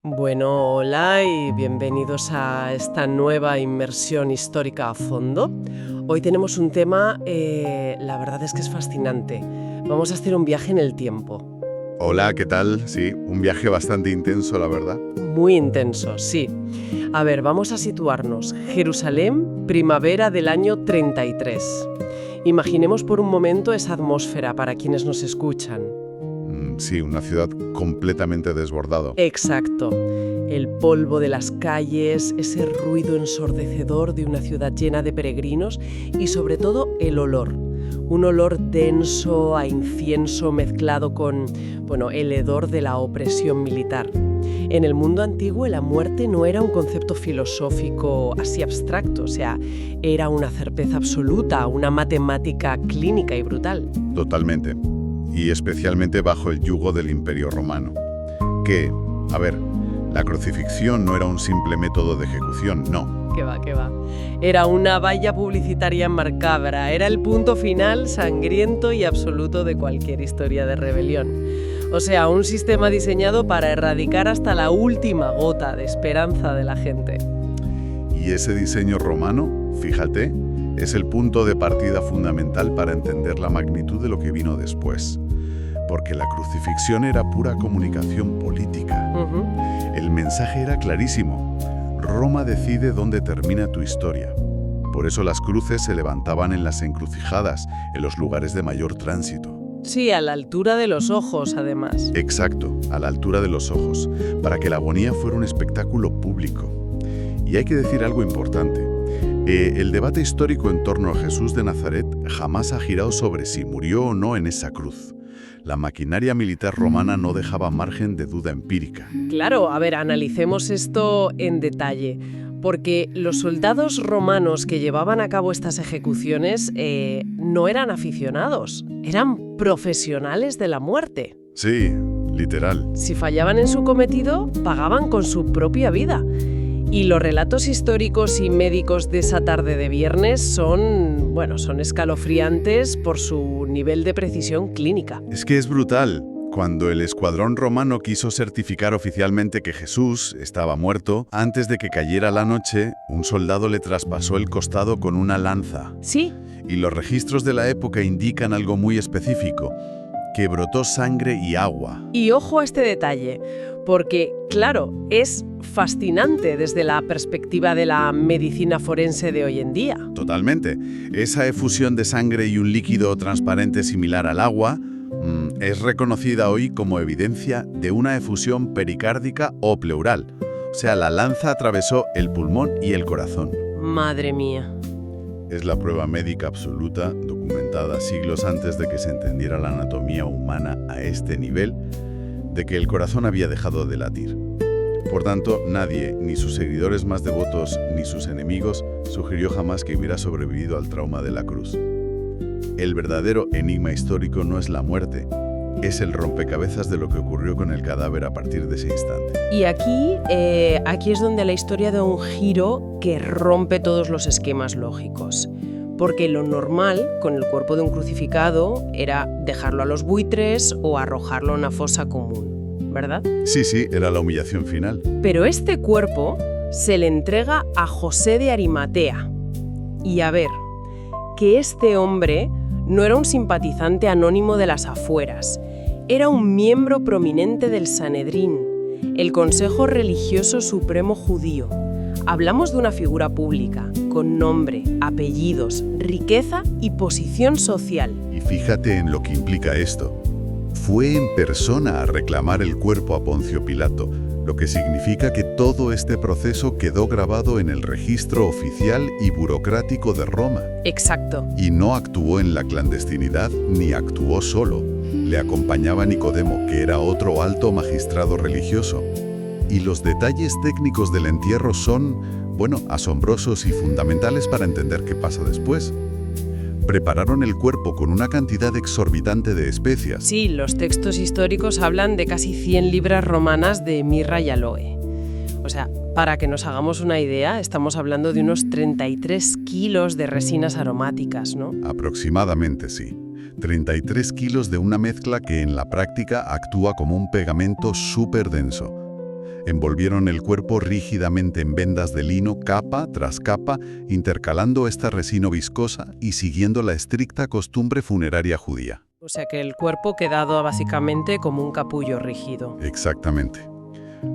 Bueno, hola y bienvenidos a esta nueva inmersión histórica a fondo. Hoy tenemos un tema, la verdad es que es fascinante. Vamos a hacer un viaje en el tiempo. Hola, ¿qué tal? Sí, un viaje bastante intenso, la verdad. Muy intenso, sí. A ver, vamos a situarnos. Jerusalén, primavera del año 33. Imaginemos por un momento esa atmósfera para quienes nos escuchan. Sí, una ciudad completamente desbordado. Exacto. El polvo de las calles, ese ruido ensordecedor de una ciudad llena de peregrinos y sobre todo el olor. Un olor denso a incienso mezclado con, el hedor de la opresión militar. En el mundo antiguo la muerte no era un concepto filosófico así abstracto, o sea, era una certeza absoluta, una matemática clínica y brutal. Totalmente. Y especialmente bajo el yugo del Imperio Romano. Que, a ver, la crucifixión no era un simple método de ejecución, no. Que va. Era una valla publicitaria macabra, era el punto final sangriento y absoluto de cualquier historia de rebelión. O sea, un sistema diseñado para erradicar hasta la última gota de esperanza de la gente. Y ese diseño romano, fíjate, es el punto de partida fundamental para entender la magnitud de lo que vino después. Porque la crucifixión era pura comunicación política. El mensaje era clarísimo. Roma decide dónde termina tu historia. Por eso las cruces se levantaban en las encrucijadas, en los lugares de mayor tránsito. Sí, a la altura de los ojos, además. Exacto, a la altura de los ojos, para que la agonía fuera un espectáculo público. Y hay que decir algo importante. El debate histórico en torno a Jesús de Nazaret jamás ha girado sobre si murió o no en esa cruz. La maquinaria militar romana no dejaba margen de duda empírica. Claro, a ver, analicemos esto en detalle. Porque los soldados romanos que llevaban a cabo estas ejecuciones no eran aficionados, eran profesionales de la muerte. Sí, literal. Si fallaban en su cometido, pagaban con su propia vida. Y los relatos históricos y médicos de esa tarde de viernes son escalofriantes por su nivel de precisión clínica. Es que es brutal. Cuando el escuadrón romano quiso certificar oficialmente que Jesús estaba muerto, antes de que cayera la noche, un soldado le traspasó el costado con una lanza. Sí. Y los registros de la época indican algo muy específico, que brotó sangre y agua. Y ojo a este detalle, porque, claro, es fascinante desde la perspectiva de la medicina forense de hoy en día. Totalmente. Esa efusión de sangre y un líquido transparente similar al agua es reconocida hoy como evidencia de una efusión pericárdica o pleural. O sea, la lanza atravesó el pulmón y el corazón. Madre mía. Es la prueba médica absoluta, documentada siglos antes de que se entendiera la anatomía humana a este nivel, de que el corazón había dejado de latir. Por tanto, nadie, ni sus seguidores más devotos, ni sus enemigos, sugirió jamás que hubiera sobrevivido al trauma de la cruz. El verdadero enigma histórico no es la muerte, es el rompecabezas de lo que ocurrió con el cadáver a partir de ese instante. Y aquí es donde la historia da un giro que rompe todos los esquemas lógicos. Porque lo normal con el cuerpo de un crucificado era dejarlo a los buitres o arrojarlo a una fosa común, ¿verdad? Sí, era la humillación final. Pero este cuerpo se le entrega a José de Arimatea. Y a ver, que este hombre no era un simpatizante anónimo de las afueras, era un miembro prominente del Sanedrín, el Consejo Religioso Supremo Judío. Hablamos de una figura pública, con nombre, apellidos, riqueza y posición social. Y fíjate en lo que implica esto. Fue en persona a reclamar el cuerpo a Poncio Pilato, lo que significa que todo este proceso quedó grabado en el registro oficial y burocrático de Roma. Exacto. Y no actuó en la clandestinidad ni actuó solo. Le acompañaba Nicodemo, que era otro alto magistrado religioso. Y los detalles técnicos del entierro son, asombrosos y fundamentales para entender qué pasa después. Prepararon el cuerpo con una cantidad exorbitante de especias. Sí, los textos históricos hablan de casi 100 libras romanas de mirra y aloe. O sea, para que nos hagamos una idea, estamos hablando de unos 33 kilos de resinas aromáticas, ¿no? Aproximadamente, sí. 33 kilos de una mezcla que en la práctica actúa como un pegamento súper denso. Envolvieron el cuerpo rígidamente en vendas de lino, capa tras capa, intercalando esta resina viscosa y siguiendo la estricta costumbre funeraria judía. O sea que el cuerpo quedado básicamente como un capullo rígido. Exactamente.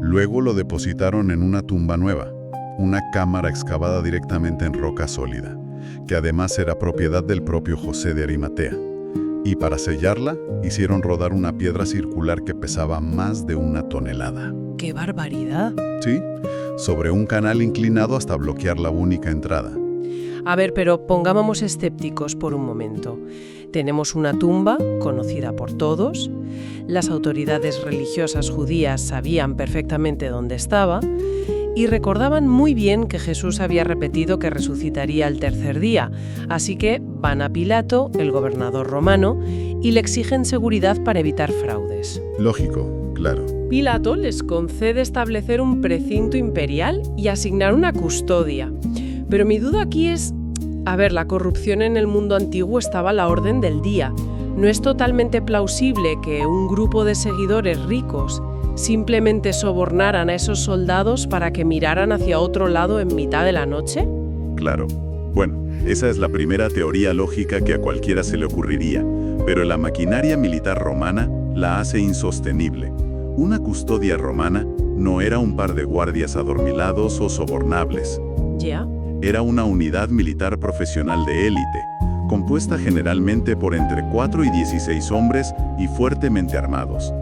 Luego lo depositaron en una tumba nueva, una cámara excavada directamente en roca sólida, que además era propiedad del propio José de Arimatea. Y para sellarla, hicieron rodar una piedra circular que pesaba más de 1 tonelada. ¡Qué barbaridad! Sí, sobre un canal inclinado hasta bloquear la única entrada. A ver, pero pongámonos escépticos por un momento. Tenemos una tumba, conocida por todos, las autoridades religiosas judías sabían perfectamente dónde estaba y recordaban muy bien que Jesús había repetido que resucitaría al 3er día, así que van a Pilato, el gobernador romano, y le exigen seguridad para evitar fraudes. Lógico, claro. Pilato les concede establecer un precinto imperial y asignar una custodia. Pero mi duda aquí es, a ver, la corrupción en el mundo antiguo estaba a la orden del día. ¿No es totalmente plausible que un grupo de seguidores ricos simplemente sobornaran a esos soldados para que miraran hacia otro lado en mitad de la noche? Claro. Bueno, esa es la primera teoría lógica que a cualquiera se le ocurriría, pero la maquinaria militar romana la hace insostenible. Una custodia romana no era un par de guardias adormilados o sobornables. ¿Ya? Era una unidad militar profesional de élite, compuesta generalmente por entre 4 y 16 hombres y fuertemente armados.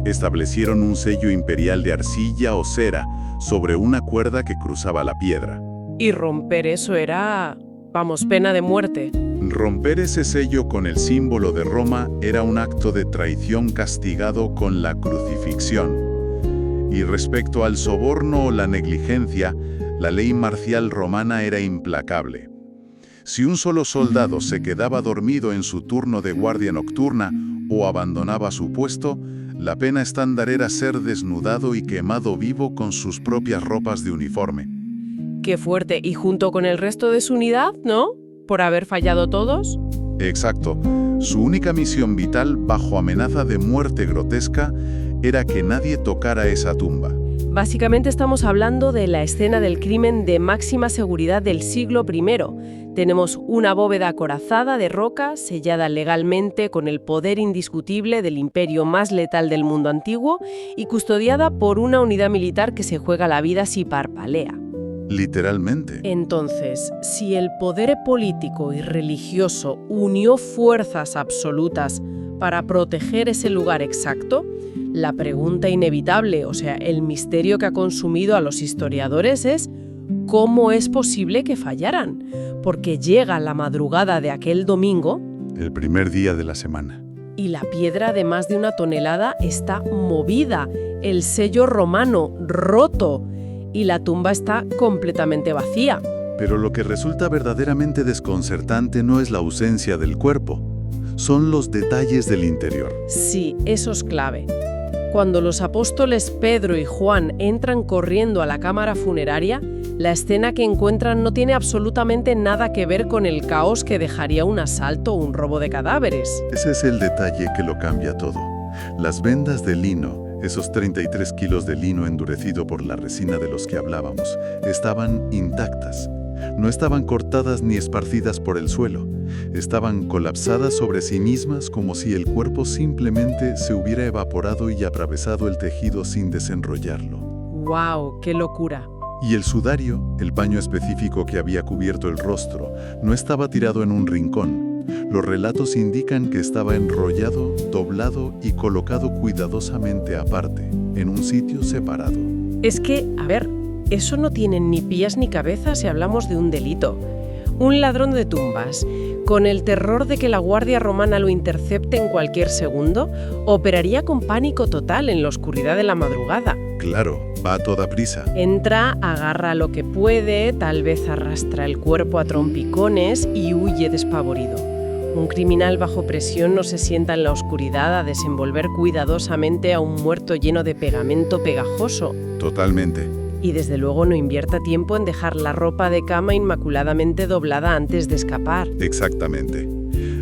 Establecieron un sello imperial de arcilla o cera sobre una cuerda que cruzaba la piedra. Y romper eso era, pena de muerte. Romper ese sello con el símbolo de Roma era un acto de traición castigado con la crucifixión. Y respecto al soborno o la negligencia, la ley marcial romana era implacable. Si un solo soldado se quedaba dormido en su turno de guardia nocturna o abandonaba su puesto, la pena estándar era ser desnudado y quemado vivo con sus propias ropas de uniforme. ¡Qué fuerte! Y junto con el resto de su unidad, ¿no? ¿Por haber fallado todos? Exacto. Su única misión vital, bajo amenaza de muerte grotesca, era que nadie tocara esa tumba. Básicamente estamos hablando de la escena del crimen de máxima seguridad del siglo I. Tenemos una bóveda acorazada de roca, sellada legalmente con el poder indiscutible del imperio más letal del mundo antiguo y custodiada por una unidad militar que se juega la vida si parpalea. Literalmente. Entonces, si el poder político y religioso unió fuerzas absolutas para proteger ese lugar exacto, la pregunta inevitable, o sea, el misterio que ha consumido a los historiadores es ¿cómo es posible que fallaran? Porque llega la madrugada de aquel domingo, El primer día de la semana. y la piedra de más de 1 tonelada está movida, el sello romano roto, y la tumba está completamente vacía. Pero lo que resulta verdaderamente desconcertante no es la ausencia del cuerpo, son los detalles del interior. Sí, eso es clave. Cuando los apóstoles Pedro y Juan entran corriendo a la cámara funeraria, la escena que encuentran no tiene absolutamente nada que ver con el caos que dejaría un asalto o un robo de cadáveres. Ese es el detalle que lo cambia todo. Las vendas de lino, esos 33 kilos de lino endurecido por la resina de los que hablábamos, estaban intactas. No estaban cortadas ni esparcidas por el suelo. Estaban colapsadas sobre sí mismas como si el cuerpo simplemente se hubiera evaporado y atravesado el tejido sin desenrollarlo. ¡Wow! ¡Qué locura! Y el sudario, el paño específico que había cubierto el rostro, no estaba tirado en un rincón. Los relatos indican que estaba enrollado, doblado y colocado cuidadosamente aparte, en un sitio separado. Es que, a ver, eso no tiene ni pies ni cabeza si hablamos de un delito. Un ladrón de tumbas, con el terror de que la Guardia Romana lo intercepte en cualquier segundo, operaría con pánico total en la oscuridad de la madrugada. Claro, va a toda prisa. Entra, agarra lo que puede, tal vez arrastra el cuerpo a trompicones y huye despavorido. Un criminal bajo presión no se sienta en la oscuridad a desenvolver cuidadosamente a un muerto lleno de pegamento pegajoso. Totalmente. Y desde luego no invierta tiempo en dejar la ropa de cama inmaculadamente doblada antes de escapar. Exactamente.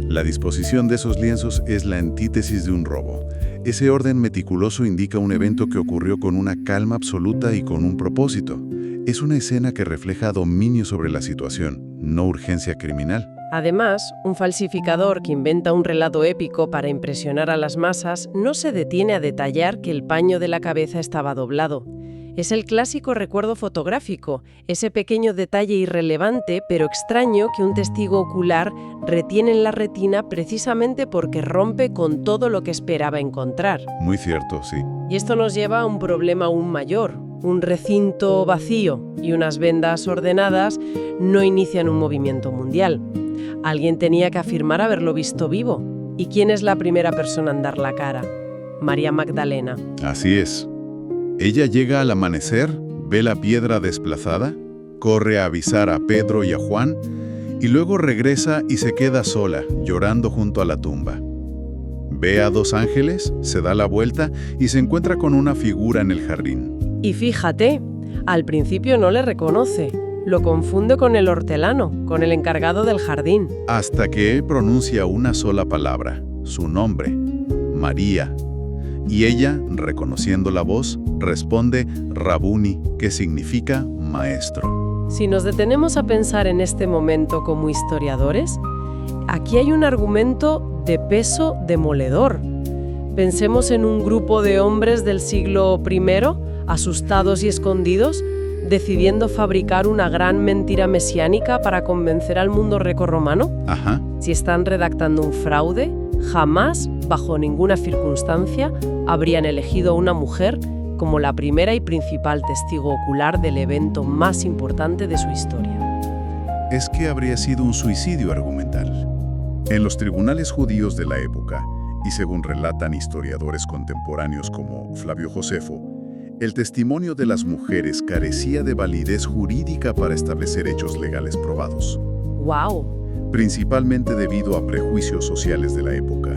La disposición de esos lienzos es la antítesis de un robo. Ese orden meticuloso indica un evento que ocurrió con una calma absoluta y con un propósito. Es una escena que refleja dominio sobre la situación, no urgencia criminal. Además, un falsificador que inventa un relato épico para impresionar a las masas no se detiene a detallar que el paño de la cabeza estaba doblado. Es el clásico recuerdo fotográfico, ese pequeño detalle irrelevante pero extraño que un testigo ocular retiene en la retina precisamente porque rompe con todo lo que esperaba encontrar. Muy cierto, sí. Y esto nos lleva a un problema aún mayor. Un recinto vacío y unas vendas ordenadas no inician un movimiento mundial. Alguien tenía que afirmar haberlo visto vivo. ¿Y quién es la primera persona en dar la cara? María Magdalena. Así es. Ella llega al amanecer, ve la piedra desplazada, corre a avisar a Pedro y a Juan, y luego regresa y se queda sola, llorando junto a la tumba. Ve a dos ángeles, se da la vuelta y se encuentra con una figura en el jardín. Y fíjate, al principio no le reconoce. Lo confunde con el hortelano, con el encargado del jardín. Hasta que él pronuncia una sola palabra, su nombre, María. Y ella, reconociendo la voz, responde Rabuni, que significa maestro. Si nos detenemos a pensar en este momento como historiadores, aquí hay un argumento de peso demoledor. Pensemos en un grupo de hombres del siglo I, asustados y escondidos, decidiendo fabricar una gran mentira mesiánica para convencer al mundo grecorromano. Ajá. Si están redactando un fraude, jamás, bajo ninguna circunstancia, habrían elegido a una mujer como la primera y principal testigo ocular del evento más importante de su historia. Es que habría sido un suicidio argumental. En los tribunales judíos de la época, y según relatan historiadores contemporáneos como Flavio Josefo, el testimonio de las mujeres carecía de validez jurídica para establecer hechos legales probados. ¡Wow! Principalmente debido a prejuicios sociales de la época.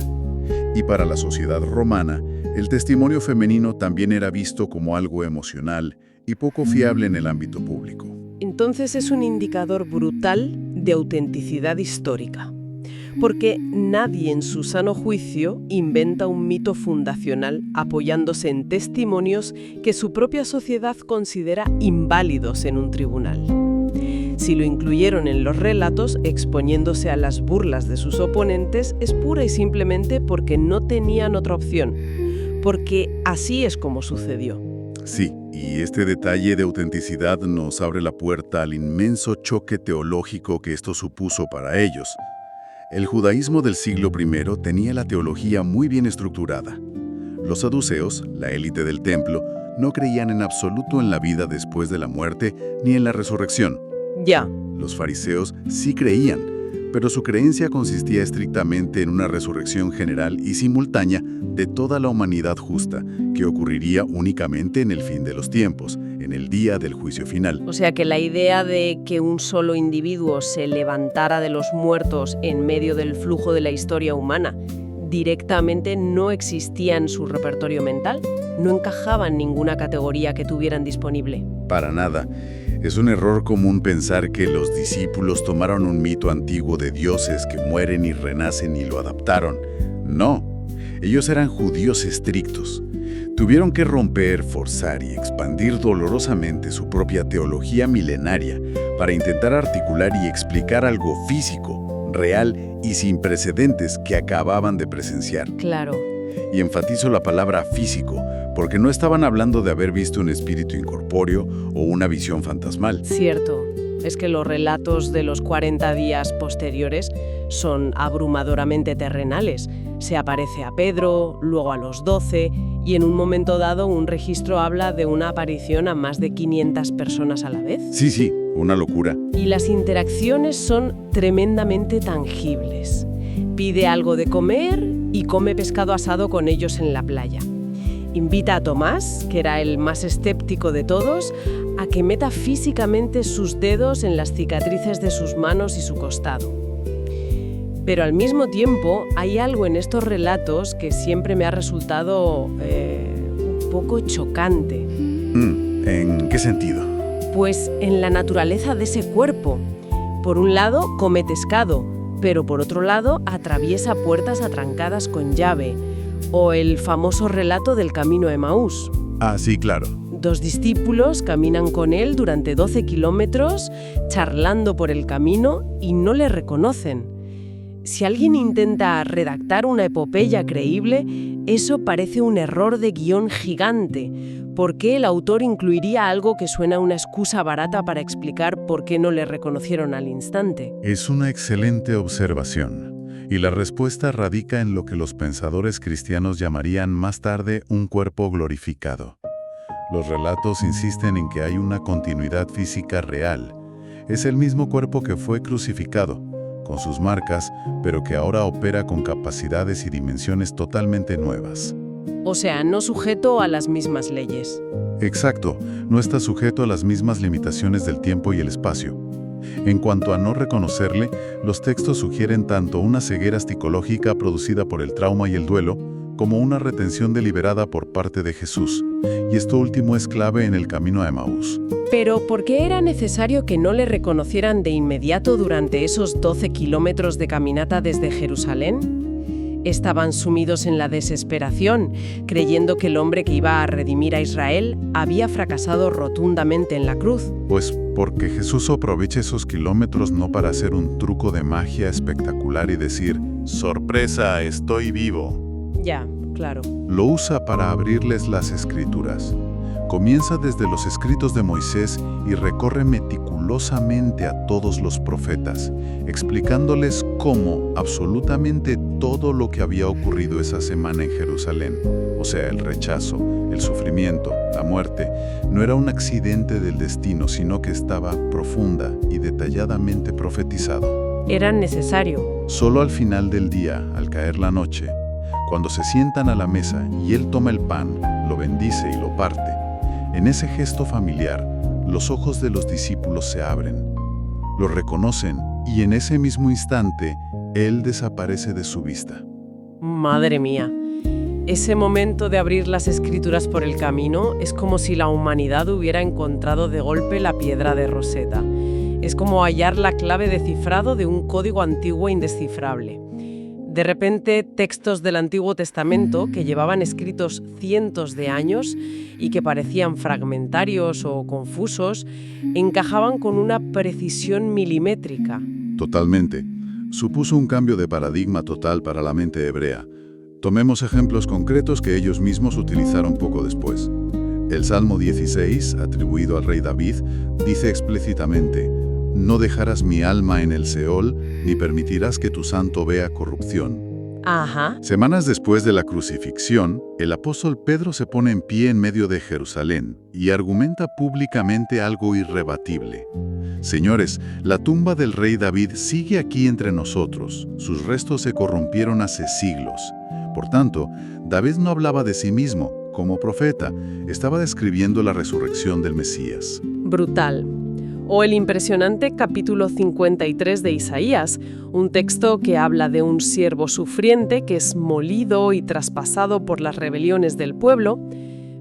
Y para la sociedad romana, el testimonio femenino también era visto como algo emocional y poco fiable en el ámbito público. Entonces es un indicador brutal de autenticidad histórica. Porque nadie en su sano juicio inventa un mito fundacional apoyándose en testimonios que su propia sociedad considera inválidos en un tribunal. Si lo incluyeron en los relatos exponiéndose a las burlas de sus oponentes es pura y simplemente porque no tenían otra opción, porque así es como sucedió. Sí, y este detalle de autenticidad nos abre la puerta al inmenso choque teológico que esto supuso para ellos. El judaísmo del siglo I tenía la teología muy bien estructurada. Los saduceos, la élite del templo, no creían en absoluto en la vida después de la muerte ni en la resurrección. Ya. Los fariseos sí creían, pero su creencia consistía estrictamente en una resurrección general y simultánea de toda la humanidad justa, que ocurriría únicamente en el fin de los tiempos, en el día del juicio final. O sea que la idea de que un solo individuo se levantara de los muertos en medio del flujo de la historia humana directamente no existía en su repertorio mental, no encajaba en ninguna categoría que tuvieran disponible. Para nada. Es un error común pensar que los discípulos tomaron un mito antiguo de dioses que mueren y renacen y lo adaptaron. No, ellos eran judíos estrictos. Tuvieron que romper, forzar y expandir dolorosamente su propia teología milenaria para intentar articular y explicar algo físico, real y sin precedentes que acababan de presenciar. Claro. Y enfatizo la palabra físico, porque no estaban hablando de haber visto un espíritu incorpóreo o una visión fantasmal. Cierto. Es que los relatos de los 40 días posteriores son abrumadoramente terrenales. Se aparece a Pedro, luego a los 12, y en un momento dado un registro habla de una aparición a más de 500 personas a la vez. Sí, una locura. Y las interacciones son tremendamente tangibles. Pide algo de comer y come pescado asado con ellos en la playa. Invita a Tomás, que era el más escéptico de todos, a que meta físicamente sus dedos en las cicatrices de sus manos y su costado. Pero al mismo tiempo hay algo en estos relatos que siempre me ha resultado un poco chocante. ¿En qué sentido? Pues en la naturaleza de ese cuerpo. Por un lado, come pescado, pero por otro lado, atraviesa puertas atrancadas con llave. O el famoso relato del camino a Emaús. Ah, sí, claro. 2 discípulos caminan con él durante 12 kilómetros, charlando por el camino y no le reconocen. Si alguien intenta redactar una epopeya creíble, eso parece un error de guión gigante. ¿Por qué el autor incluiría algo que suena a una excusa barata para explicar por qué no le reconocieron al instante? Es una excelente observación. Y la respuesta radica en lo que los pensadores cristianos llamarían más tarde un cuerpo glorificado. Los relatos insisten en que hay una continuidad física real. Es el mismo cuerpo que fue crucificado, con sus marcas, pero que ahora opera con capacidades y dimensiones totalmente nuevas. O sea, no sujeto a las mismas leyes. Exacto, no está sujeto a las mismas limitaciones del tiempo y el espacio. En cuanto a no reconocerle, los textos sugieren tanto una ceguera psicológica producida por el trauma y el duelo, como una retención deliberada por parte de Jesús. Y esto último es clave en el camino a Emaús. Pero ¿por qué era necesario que no le reconocieran de inmediato durante esos 12 kilómetros de caminata desde Jerusalén? Estaban sumidos en la desesperación, creyendo que el hombre que iba a redimir a Israel había fracasado rotundamente en la cruz. Pues porque Jesús aprovecha esos kilómetros no para hacer un truco de magia espectacular y decir, ¡sorpresa, estoy vivo! Ya, claro. Lo usa para abrirles las Escrituras. Comienza desde los escritos de Moisés y recorre meticulosamente a todos los profetas, explicándoles cómo absolutamente todo lo que había ocurrido esa semana en Jerusalén, o sea, el rechazo, el sufrimiento, la muerte, no era un accidente del destino, sino que estaba profunda y detalladamente profetizado. Era necesario. Solo al final del día, al caer la noche, cuando se sientan a la mesa y él toma el pan, lo bendice y lo parte, en ese gesto familiar, los ojos de los discípulos se abren, lo reconocen y en ese mismo instante, él desaparece de su vista. Madre mía. Ese momento de abrir las Escrituras por el camino es como si la humanidad hubiera encontrado de golpe la piedra de Rosetta. Es como hallar la clave de cifrado de un código antiguo indescifrable. De repente, textos del Antiguo Testamento que llevaban escritos cientos de años y que parecían fragmentarios o confusos, encajaban con una precisión milimétrica. Totalmente. Supuso un cambio de paradigma total para la mente hebrea. Tomemos ejemplos concretos que ellos mismos utilizaron poco después. El Salmo 16, atribuido al rey David, dice explícitamente: «No dejarás mi alma en el Seol, ni permitirás que tu santo vea corrupción». Ajá. Semanas después de la crucifixión, el apóstol Pedro se pone en pie en medio de Jerusalén y argumenta públicamente algo irrebatible. Señores, la tumba del rey David sigue aquí entre nosotros. Sus restos se corrompieron hace siglos. Por tanto, David no hablaba de sí mismo como profeta, estaba describiendo la resurrección del Mesías. Brutal. O el impresionante capítulo 53 de Isaías, un texto que habla de un siervo sufriente que es molido y traspasado por las rebeliones del pueblo,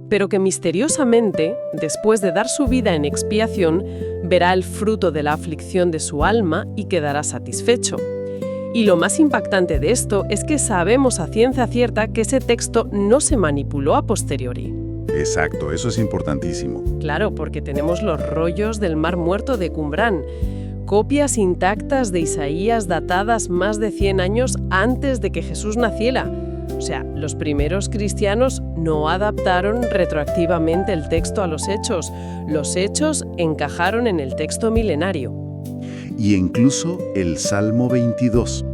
pero que misteriosamente, después de dar su vida en expiación, verá el fruto de la aflicción de su alma y quedará satisfecho. Y lo más impactante de esto es que sabemos a ciencia cierta que ese texto no se manipuló a posteriori. Exacto, eso es importantísimo. Claro, porque tenemos los rollos del Mar Muerto de Qumrán, copias intactas de Isaías datadas más de 100 años antes de que Jesús naciera. O sea, los primeros cristianos no adaptaron retroactivamente el texto a los hechos encajaron en el texto milenario. Y incluso el Salmo 22.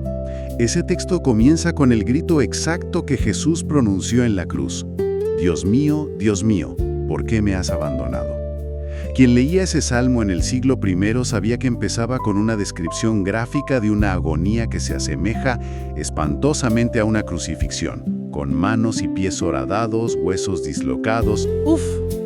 Ese texto comienza con el grito exacto que Jesús pronunció en la cruz: Dios mío, ¿por qué me has abandonado? Quien leía ese salmo en el siglo I sabía que empezaba con una descripción gráfica de una agonía que se asemeja espantosamente a una crucifixión, con manos y pies horadados, huesos dislocados,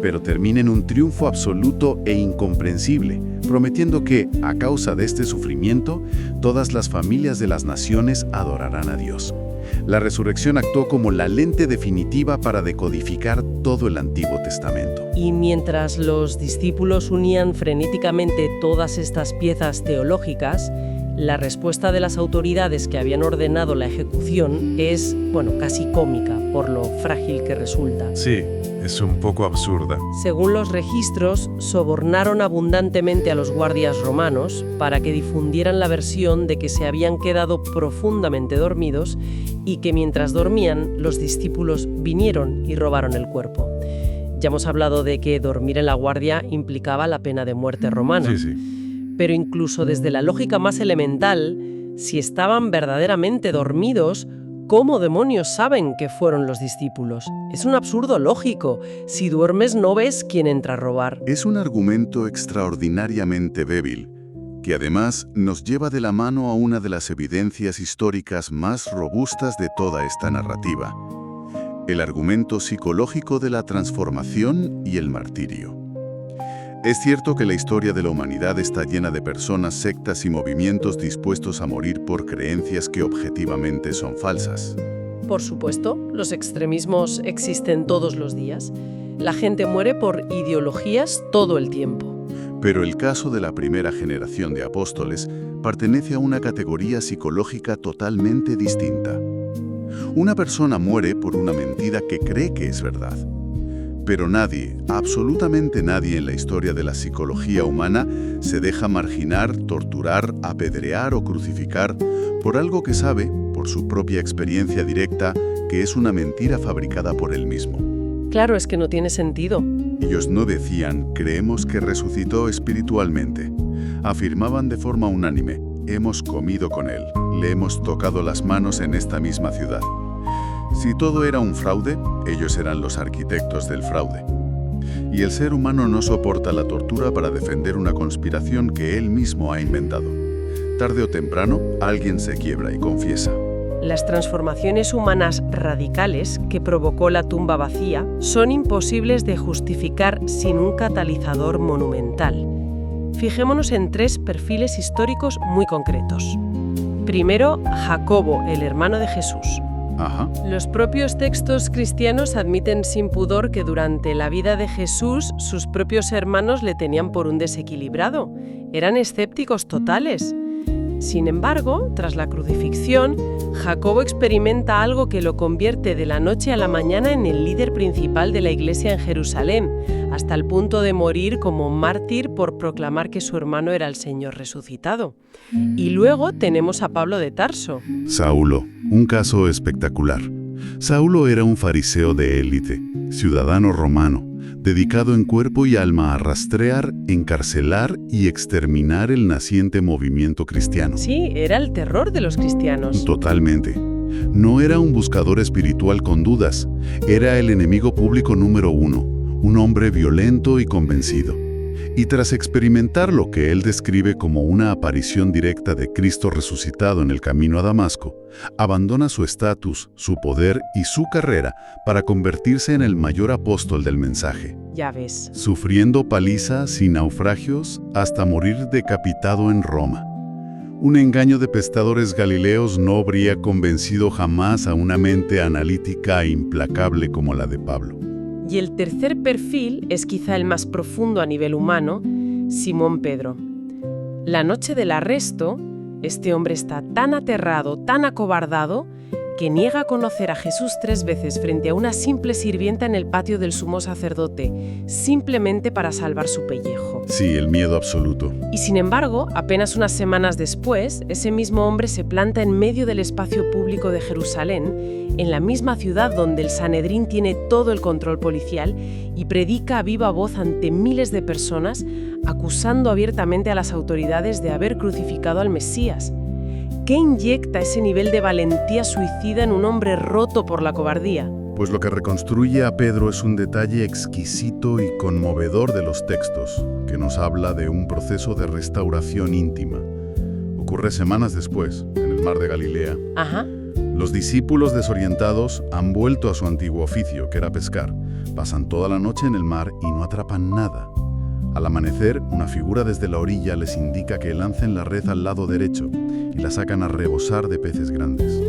pero termina en un triunfo absoluto e incomprensible, prometiendo que, a causa de este sufrimiento, todas las familias de las naciones adorarán a Dios. La resurrección actuó como la lente definitiva para decodificar todo el Antiguo Testamento. Y mientras los discípulos unían frenéticamente todas estas piezas teológicas, La respuesta de las autoridades que habían ordenado la ejecución es, casi cómica por lo frágil que resulta. Sí, es un poco absurda. Según los registros, sobornaron abundantemente a los guardias romanos para que difundieran la versión de que se habían quedado profundamente dormidos y que mientras dormían, los discípulos vinieron y robaron el cuerpo. Ya hemos hablado de que dormir en la guardia implicaba la pena de muerte romana. Sí, sí. Pero incluso desde la lógica más elemental, si estaban verdaderamente dormidos, ¿cómo demonios saben que fueron los discípulos? Es un absurdo lógico. Si duermes no ves quién entra a robar. Es un argumento extraordinariamente débil, que además nos lleva de la mano a una de las evidencias históricas más robustas de toda esta narrativa: el argumento psicológico de la transformación y el martirio. Es cierto que la historia de la humanidad está llena de personas, sectas y movimientos dispuestos a morir por creencias que objetivamente son falsas. Por supuesto, los extremismos existen todos los días. La gente muere por ideologías todo el tiempo. Pero el caso de la primera generación de apóstoles pertenece a una categoría psicológica totalmente distinta. Una persona muere por una mentira que cree que es verdad. Pero nadie, absolutamente nadie en la historia de la psicología humana se deja marginar, torturar, apedrear o crucificar por algo que sabe, por su propia experiencia directa, que es una mentira fabricada por él mismo. Claro, es que no tiene sentido. Ellos no decían, creemos que resucitó espiritualmente. Afirmaban de forma unánime, hemos comido con él, le hemos tocado las manos en esta misma ciudad. Si todo era un fraude, ellos eran los arquitectos del fraude. Y el ser humano no soporta la tortura para defender una conspiración que él mismo ha inventado. Tarde o temprano, alguien se quiebra y confiesa. Las transformaciones humanas radicales que provocó la tumba vacía son imposibles de justificar sin un catalizador monumental. Fijémonos en 3 perfiles históricos muy concretos. Primero, Jacobo, el hermano de Jesús. Ajá. Los propios textos cristianos admiten sin pudor que durante la vida de Jesús sus propios hermanos le tenían por un desequilibrado. Eran escépticos totales. Sin embargo, tras la crucifixión, Jacobo experimenta algo que lo convierte de la noche a la mañana en el líder principal de la iglesia en Jerusalén, hasta el punto de morir como mártir por proclamar que su hermano era el Señor resucitado. Y luego tenemos a Pablo de Tarso. Saulo, un caso espectacular. Saulo era un fariseo de élite, ciudadano romano, dedicado en cuerpo y alma a rastrear, encarcelar y exterminar el naciente movimiento cristiano. Sí, era el terror de los cristianos. Totalmente. No era un buscador espiritual con dudas, era el enemigo público número 1, un hombre violento y convencido. Y tras experimentar lo que él describe como una aparición directa de Cristo resucitado en el camino a Damasco, abandona su estatus, su poder y su carrera para convertirse en el mayor apóstol del mensaje. Ya ves. Sufriendo palizas y naufragios hasta morir decapitado en Roma. Un engaño de pescadores galileos no habría convencido jamás a una mente analítica e implacable como la de Pablo. Y el tercer perfil es quizá el más profundo a nivel humano, Simón Pedro. La noche del arresto, este hombre está tan aterrado, tan acobardado, que niega conocer a Jesús 3 veces frente a una simple sirvienta en el patio del sumo sacerdote, simplemente para salvar su pellejo. Sí, el miedo absoluto. Y sin embargo, apenas unas semanas después, ese mismo hombre se planta en medio del espacio público de Jerusalén, en la misma ciudad donde el Sanedrín tiene todo el control policial, y predica a viva voz ante miles de personas, acusando abiertamente a las autoridades de haber crucificado al Mesías. ¿Qué inyecta ese nivel de valentía suicida en un hombre roto por la cobardía? Pues lo que reconstruye a Pedro es un detalle exquisito y conmovedor de los textos, que nos habla de un proceso de restauración íntima. Ocurre semanas después, en el mar de Galilea. Ajá. Los discípulos desorientados han vuelto a su antiguo oficio, que era pescar. Pasan toda la noche en el mar y no atrapan nada. Al amanecer, una figura desde la orilla les indica que lancen la red al lado derecho y la sacan a rebosar de peces grandes.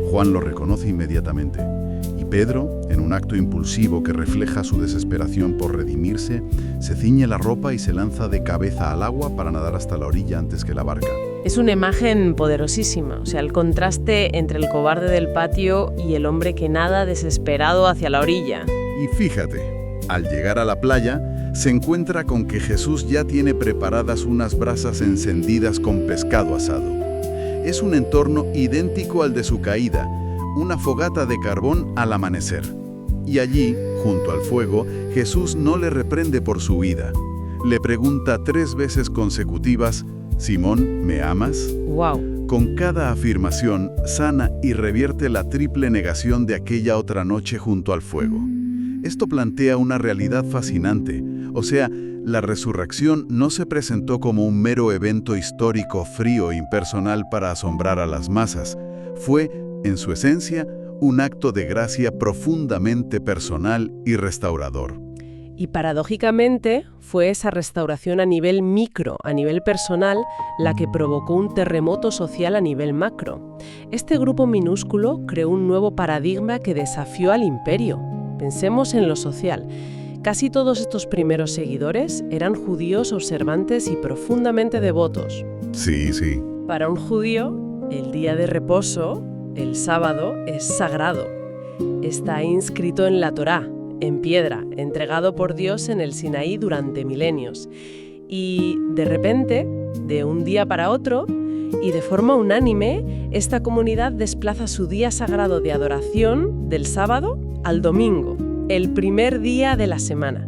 Juan lo reconoce inmediatamente y Pedro, En un acto impulsivo que refleja su desesperación por redimirse, se ciñe la ropa y se lanza de cabeza al agua para nadar hasta la orilla antes que la barca. Es una imagen poderosísima, o sea, el contraste entre el cobarde del patio y el hombre que nada desesperado hacia la orilla. Y fíjate, al llegar a la playa, se encuentra con que Jesús ya tiene preparadas unas brasas encendidas con pescado asado. Es un entorno idéntico al de su caída, una fogata de carbón al amanecer. Y allí, junto al fuego, Jesús no le reprende por su huida. Le pregunta 3 veces consecutivas: «Simón, ¿me amas?». ¡Wow! Con cada afirmación, sana y revierte la triple negación de aquella otra noche junto al fuego. Esto plantea una realidad fascinante. O sea, la resurrección no se presentó como un mero evento histórico frío e impersonal para asombrar a las masas. Fue, en su esencia, un acto de gracia profundamente personal y restaurador. Y paradójicamente fue esa restauración a nivel micro, a nivel personal, la que provocó un terremoto social a nivel macro. Este grupo minúsculo creó un nuevo paradigma que desafió al imperio. Pensemos en lo social. Casi todos estos primeros seguidores eran judíos observantes y profundamente devotos. Sí, sí. Para un judío, el día de reposo, el sábado, es sagrado. Está inscrito en la Torá, en piedra, entregado por Dios en el Sinaí durante milenios. Y de repente, de un día para otro, y de forma unánime, esta comunidad desplaza su día sagrado de adoración del sábado al domingo, el primer día de la semana.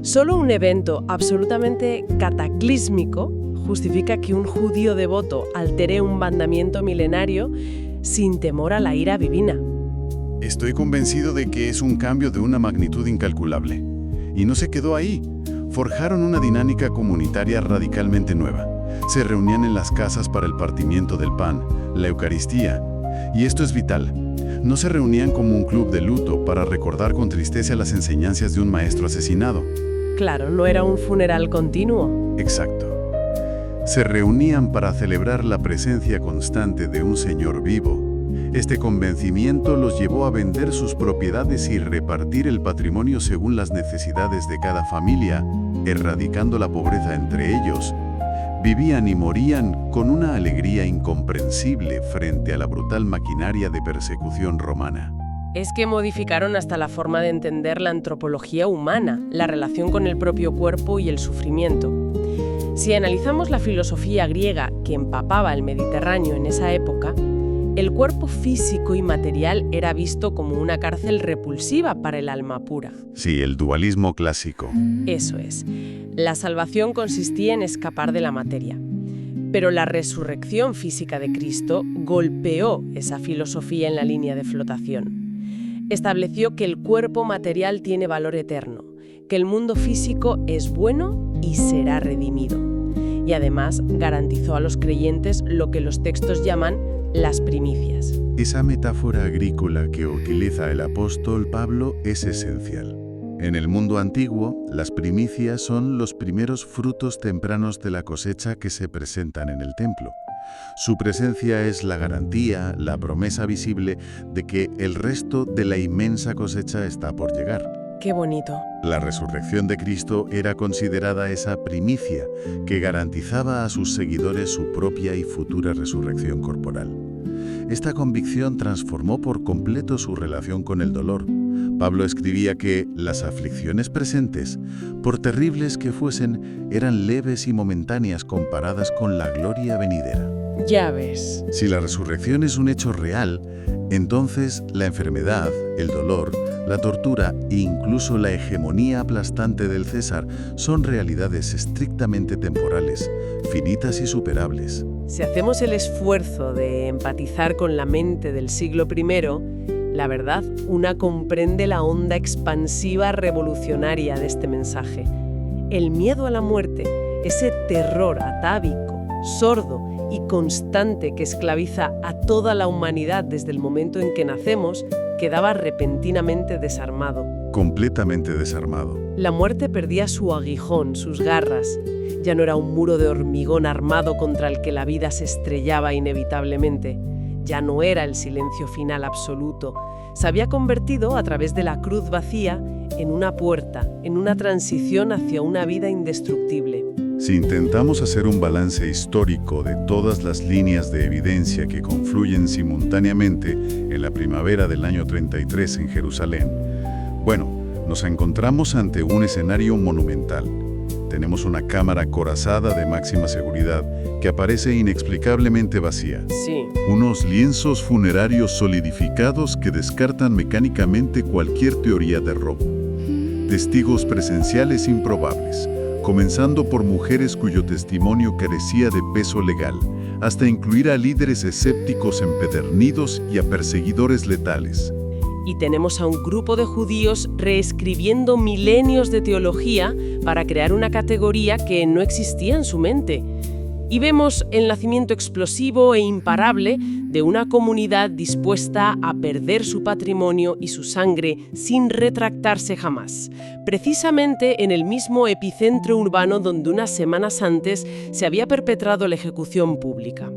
Solo un evento absolutamente cataclísmico justifica que un judío devoto altere un mandamiento milenario sin temor a la ira divina. Estoy convencido de que es un cambio de una magnitud incalculable. Y no se quedó ahí. Forjaron una dinámica comunitaria radicalmente nueva. Se reunían en las casas para el partimiento del pan, la Eucaristía. Y esto es vital. No se reunían como un club de luto para recordar con tristeza las enseñanzas de un maestro asesinado. Claro, no era un funeral continuo. Exacto. Se reunían para celebrar la presencia constante de un Señor vivo. Este convencimiento los llevó a vender sus propiedades y repartir el patrimonio según las necesidades de cada familia, erradicando la pobreza entre ellos. Vivían y morían con una alegría incomprensible frente a la brutal maquinaria de persecución romana. Es que modificaron hasta la forma de entender la antropología humana, la relación con el propio cuerpo y el sufrimiento. Si analizamos la filosofía griega que empapaba el Mediterráneo en esa época, el cuerpo físico y material era visto como una cárcel repulsiva para el alma pura. Sí, el dualismo clásico. Eso es. La salvación consistía en escapar de la materia. Pero la resurrección física de Cristo golpeó esa filosofía en la línea de flotación. Estableció que el cuerpo material tiene valor eterno, que el mundo físico es bueno y será redimido. Y además garantizó a los creyentes lo que los textos llaman las primicias. Esa metáfora agrícola que utiliza el apóstol Pablo es esencial. En el mundo antiguo, las primicias son los primeros frutos tempranos de la cosecha que se presentan en el templo. Su presencia es la garantía, la promesa visible de que el resto de la inmensa cosecha está por llegar. ¡Qué bonito! La resurrección de Cristo era considerada esa primicia que garantizaba a sus seguidores su propia y futura resurrección corporal. Esta convicción transformó por completo su relación con el dolor. Pablo escribía que las aflicciones presentes, por terribles que fuesen, eran leves y momentáneas comparadas con la gloria venidera. Ya ves. Si la resurrección es un hecho real, entonces la enfermedad, el dolor, la tortura e incluso la hegemonía aplastante del César son realidades estrictamente temporales, finitas y superables. Si hacemos el esfuerzo de empatizar con la mente del siglo I, la verdad, una comprende la onda expansiva revolucionaria de este mensaje. El miedo a la muerte, ese terror atávico, sordo y constante que esclaviza a toda la humanidad desde el momento en que nacemos, quedaba repentinamente desarmado. Completamente desarmado. La muerte perdía su aguijón, sus garras. Ya no era un muro de hormigón armado contra el que la vida se estrellaba inevitablemente. Ya no era el silencio final absoluto. Se había convertido, a través de la cruz vacía, en una puerta, en una transición hacia una vida indestructible. Si intentamos hacer un balance histórico de todas las líneas de evidencia que confluyen simultáneamente en la primavera del año 33 en Jerusalén, bueno, nos encontramos ante un escenario monumental. Tenemos una cámara acorazada de máxima seguridad que aparece inexplicablemente vacía. Sí. Unos lienzos funerarios solidificados que descartan mecánicamente cualquier teoría de robo. Testigos presenciales improbables, comenzando por mujeres cuyo testimonio carecía de peso legal, hasta incluir a líderes escépticos empedernidos y a perseguidores letales. Y tenemos a un grupo de judíos reescribiendo milenios de teología para crear una categoría que no existía en su mente. Y vemos el nacimiento explosivo e imparable de una comunidad dispuesta a perder su patrimonio y su sangre sin retractarse jamás, precisamente en el mismo epicentro urbano donde unas semanas antes se había perpetrado la ejecución pública.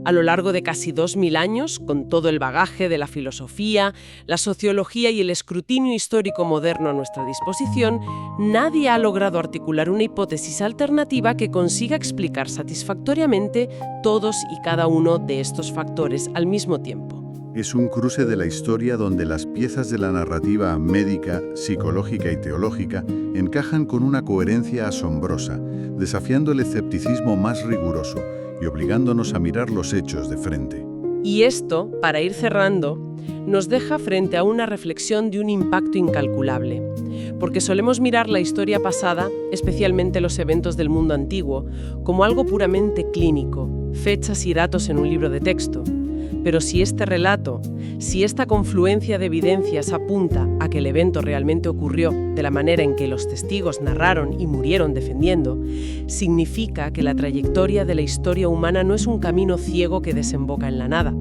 A lo largo de casi 2000 años, con todo el bagaje de la filosofía, la sociología y el escrutinio histórico moderno a nuestra disposición, nadie ha logrado articular una hipótesis alternativa que consiga explicar satisfactoriamente todos y cada uno de estos factores al mismo tiempo. Es un cruce de la historia donde las piezas de la narrativa médica, psicológica y teológica encajan con una coherencia asombrosa, desafiando el escepticismo más riguroso y obligándonos a mirar los hechos de frente. Y esto, para ir cerrando, nos deja frente a una reflexión de un impacto incalculable. Porque solemos mirar la historia pasada, especialmente los eventos del mundo antiguo, como algo puramente clínico, fechas y datos en un libro de texto. Pero si este relato, si esta confluencia de evidencias apunta a que el evento realmente ocurrió de la manera en que los testigos narraron y murieron defendiendo, significa que la trayectoria de la historia humana no es un camino ciego que desemboca en la nada.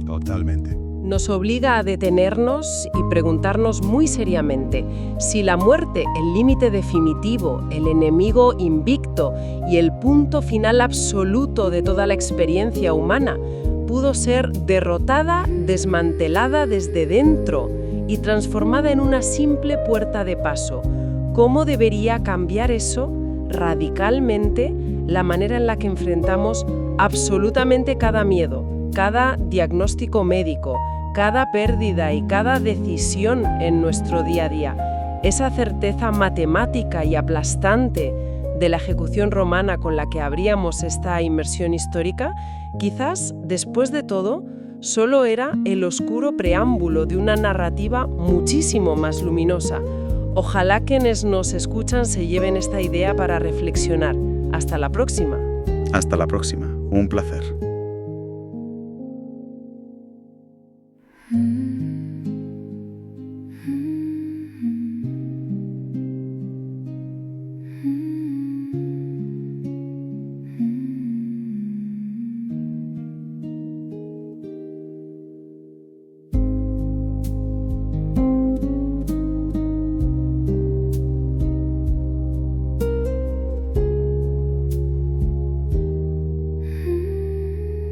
Totalmente. Nos obliga a detenernos y preguntarnos muy seriamente si la muerte, el límite definitivo, el enemigo invicto y el punto final absoluto de toda la experiencia humana, pudo ser derrotada, desmantelada desde dentro y transformada en una simple puerta de paso. ¿Cómo debería cambiar eso radicalmente la manera en la que enfrentamos absolutamente cada miedo, cada diagnóstico médico, cada pérdida y cada decisión en nuestro día a día? Esa certeza matemática y aplastante de la ejecución romana con la que abríamos esta inmersión histórica, quizás, después de todo, solo era el oscuro preámbulo de una narrativa muchísimo más luminosa. Ojalá quienes nos escuchan se lleven esta idea para reflexionar. Hasta la próxima. Hasta la próxima. Un placer.